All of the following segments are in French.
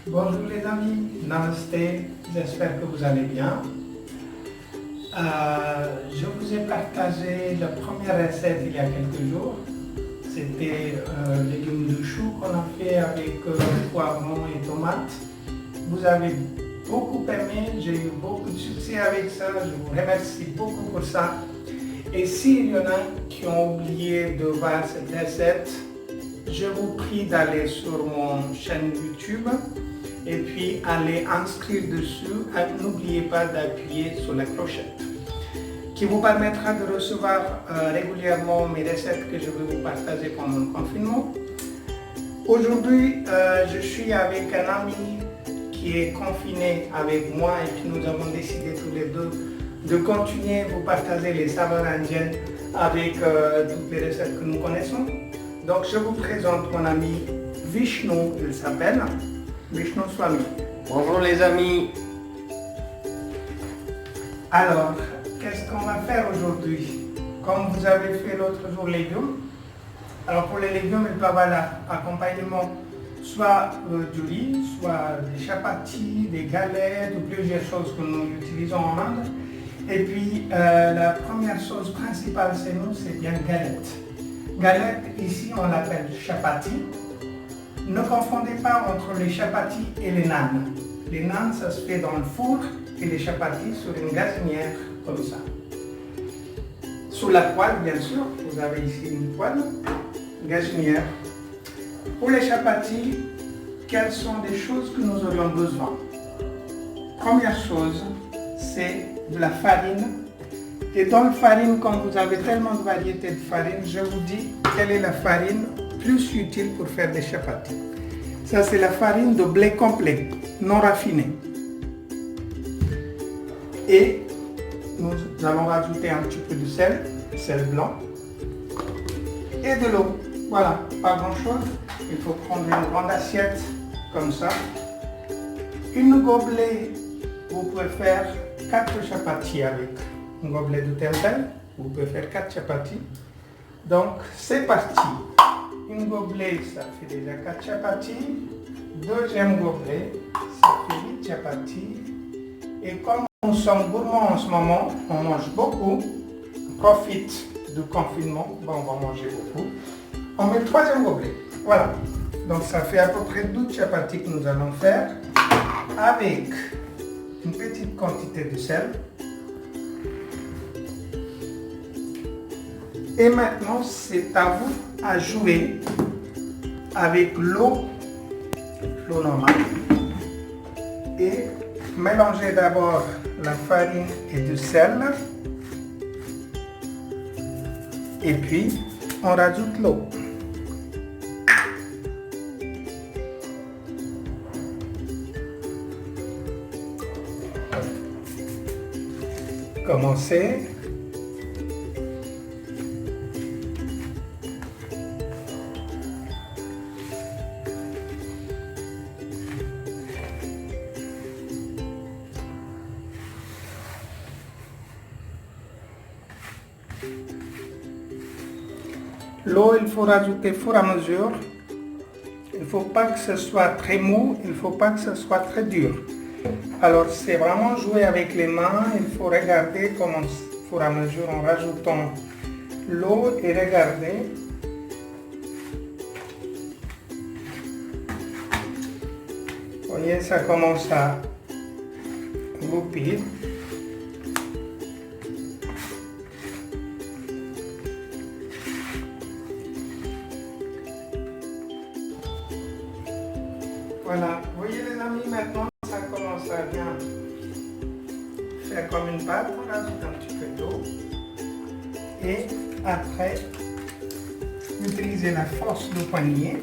Bonjour les amis, Namasté, j'espère que vous allez bien. Je vous ai partagé la première recette il y a quelques jours. C'était légumes de chou qu'on a fait avec poivrons et tomates. Vous avez beaucoup aimé, j'ai eu beaucoup de succès avec ça, je vous remercie beaucoup pour ça. Et s'il y en a qui ont oublié de voir cette recette, je vous prie d'aller sur mon chaîne YouTube et puis allez inscrire dessus. N'oubliez pas d'appuyer sur la clochette qui vous permettra de recevoir régulièrement mes recettes que je vais vous partager pendant le confinement. Aujourd'hui, je suis avec un ami qui est confiné avec moi et puis nous avons décidé tous les deux de continuer à vous partager les saveurs indiennes avec toutes les recettes que nous connaissons. Donc je vous présente mon ami Vishnu, il s'appelle Vishnu Swami. Bonjour les amis. Alors, qu'est-ce qu'on va faire aujourd'hui? Comme vous avez fait l'autre jour les légumes, alors pour les légumes, il peut y avoir l'accompagnement soit du riz, soit des chapatis, des galettes ou plusieurs choses que nous utilisons en Inde. Et puis la première chose principale chez nous, c'est bien galette. Galette, ici on l'appelle chapati. Ne confondez pas entre les chapatis et les nanes. Les nanes, ça se fait dans le four et les chapatis sur une gazinière comme ça. Sous la poêle, bien sûr, vous avez ici une poêle, une gazinière. Pour les chapatis, quelles sont des choses que nous aurions besoin? Première chose, c'est de la farine. Et dans la farine, comme vous avez tellement de variétés de farine, je vous dis quelle est la farine plus utile pour faire des chapatis. Ça, c'est la farine de blé complet, non raffinée. Et nous allons rajouter un petit peu de sel blanc et de l'eau. Voilà, pas grand chose. Il faut prendre une grande assiette comme ça. Une gobelet, vous pouvez faire 4 chapatis avec. Un gobelet de tel, vous pouvez faire 4 chapatis. Donc, c'est parti. Une gobelet, ça fait déjà 4 chapatis. Deuxième gobelet, ça fait 8 chapatis. Et comme nous sommes gourmands en ce moment, on mange beaucoup. On profite du confinement, bon, on va manger beaucoup. On met le troisième gobelet. Voilà. Donc, ça fait à peu près 12 chapatis que nous allons faire avec une petite quantité de sel. Et maintenant, c'est à vous à jouer avec l'eau normale. Et mélangez d'abord la farine et du sel. Et puis, on rajoute l'eau. Commencez. L'eau, il faut rajouter au fur et à mesure. Il ne faut pas que ce soit très mou, il ne faut pas que ce soit très dur. Alors, c'est vraiment jouer avec les mains. Il faut regarder comment, au fur et à mesure, en rajoutant l'eau et regarder. Vous voyez, ça commence à goupiller. Voilà, vous voyez les amis, maintenant ça commence à bien faire comme une pâte. On rajoute un petit peu d'eau et après utilisez la force du poignet.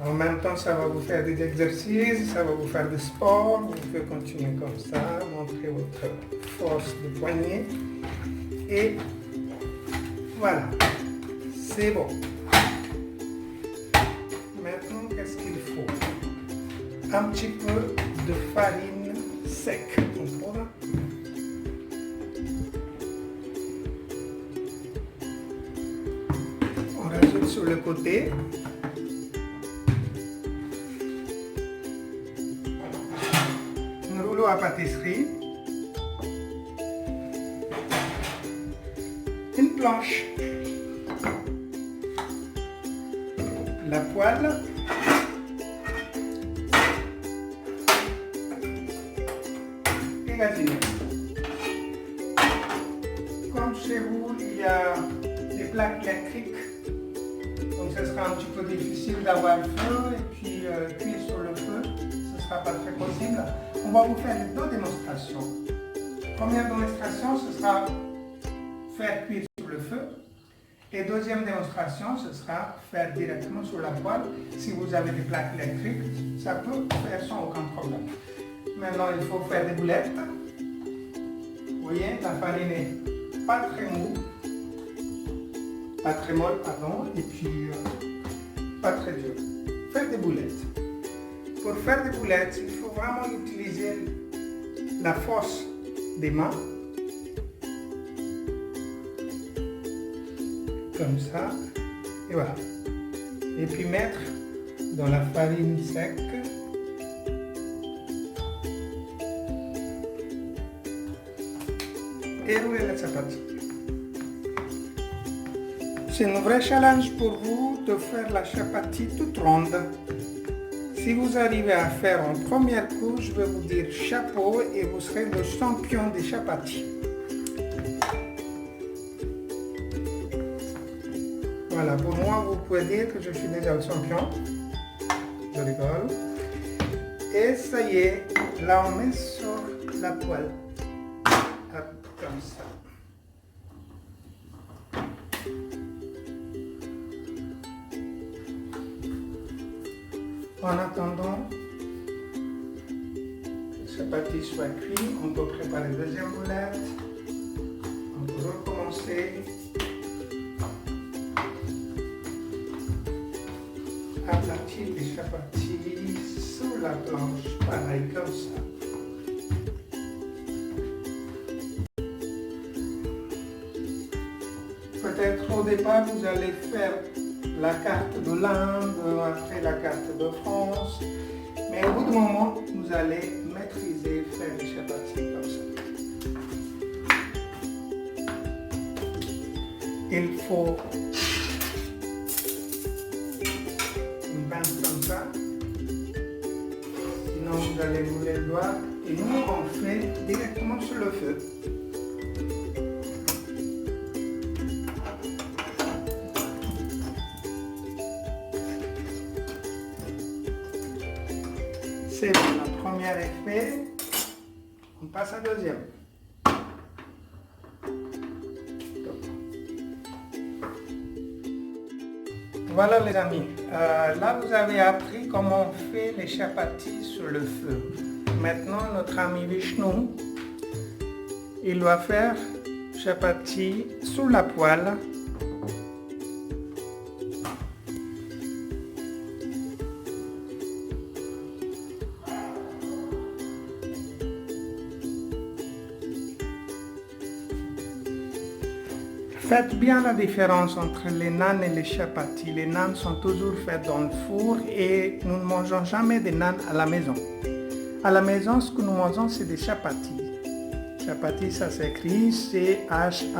En même temps, ça va vous faire des exercices, ça va vous faire du sport. Vous pouvez continuer comme ça, montrer votre force de poignet. Et voilà. C'est bon. Maintenant, qu'est-ce qu'il faut? Un petit peu de farine sec. On prend. On rajoute sur le côté. Un rouleau à pâtisserie. Une planche. La poêle. Et la zinette. Comme chez vous, il y a des plaques électriques. Donc ce sera un petit peu difficile d'avoir le feu et puis cuire sur le feu. Ce ne sera pas très possible. On va vous faire deux démonstrations. Première démonstration, ce sera faire cuire sur le feu. Et deuxième démonstration, ce sera faire directement sur la poêle. Si vous avez des plaques électriques, ça peut faire sans aucun problème. Maintenant, il faut faire des boulettes. Vous voyez, la farine n'est pas très mou, pas très molle, pardon, et puis pas très dure. Faire des boulettes. Pour faire des boulettes, il faut vraiment utiliser la force des mains. Comme ça, et voilà. Et puis mettre dans la farine sec. Et rouler la chapati. C'est un vrai challenge pour vous de faire la chapati toute ronde. Si vous arrivez à faire en première coup, je vais vous dire chapeau et vous serez le champion des chapatis. Voilà, pour moi, vous pouvez dire que je suis déjà le champion. Je rigole. Et ça y est, là on met sur la poêle. Hop, comme ça. En attendant que le chapati soit cuit, on peut préparer la deuxième boulette. On peut recommencer. Aplatir les chapatis sur la planche, pareil comme ça. Peut-être au départ vous allez faire la carte de l'Inde, après la carte de France, mais au bout d'un moment vous allez maîtriser faire les chapatis comme ça. Il faut comme ça, sinon vous allez mouler le doigt et nous on fait directement sur le feu. C'est bon, la première est faite, on passe à la deuxième. Voilà les amis, là vous avez appris comment on fait les chapatis sur le feu. Maintenant notre ami Vishnu, il va faire chapati sur la poêle. Faites bien la différence entre les nanes et les chapatis. Les nanes sont toujours faites dans le four et nous ne mangeons jamais des nanes à la maison. À la maison, ce que nous mangeons, c'est des chapatis. Chapati, ça s'écrit C-H-A-P-P-A-T-I.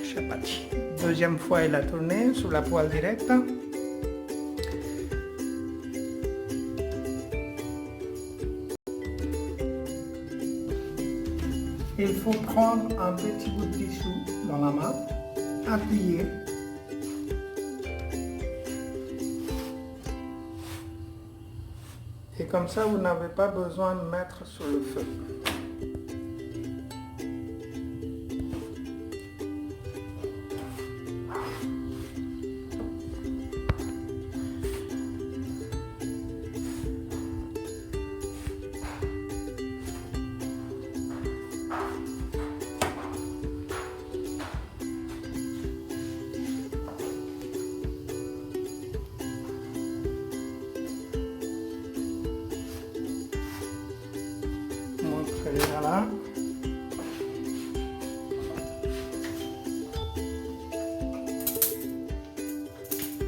Chapati. Deuxième fois, il a tourné sur la poêle directe. Il faut prendre un petit bout de tissu dans la main, appuyer. Et comme ça, vous n'avez pas besoin de mettre sur le feu.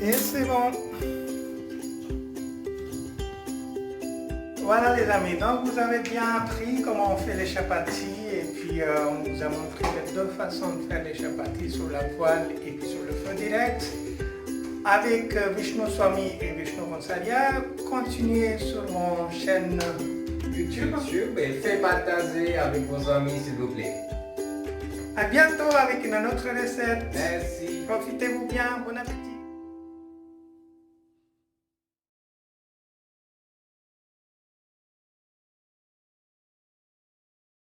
Et c'est bon. Voilà les amis, donc vous avez bien appris comment on fait les chapatis et puis on vous a montré les deux façons de faire les chapatis sur la voile et puis sur le feu direct. Avec Vishnu Swami et Vishnu Gonsalia, continuez sur mon chaîne YouTube. Et faites partager avec vos amis s'il vous plaît. À bientôt avec une autre recette. Merci. Profitez-vous bien, bon appétit.